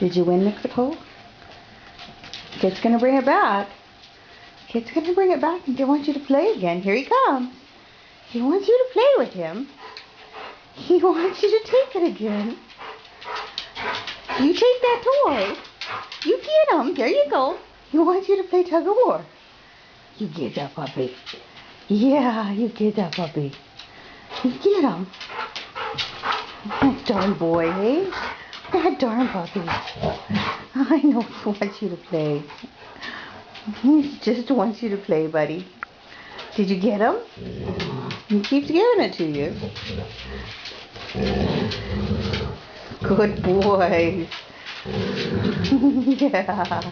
Did you win, Nicole? Kid's gonna bring it back. Kid's gonna bring it back and they want you to play again. Here he comes. He wants you to play with him. He wants you to take it again. You take that toy. You get him. There you go. He wants you to play tug of war. You get that puppy. Yeah, you get that puppy. You get him. That darn boy, eh? That darn puppy. I know he wants you to play. He just wants you to play, buddy. Did you get him? He keeps giving it to you. Good boy. Yeah.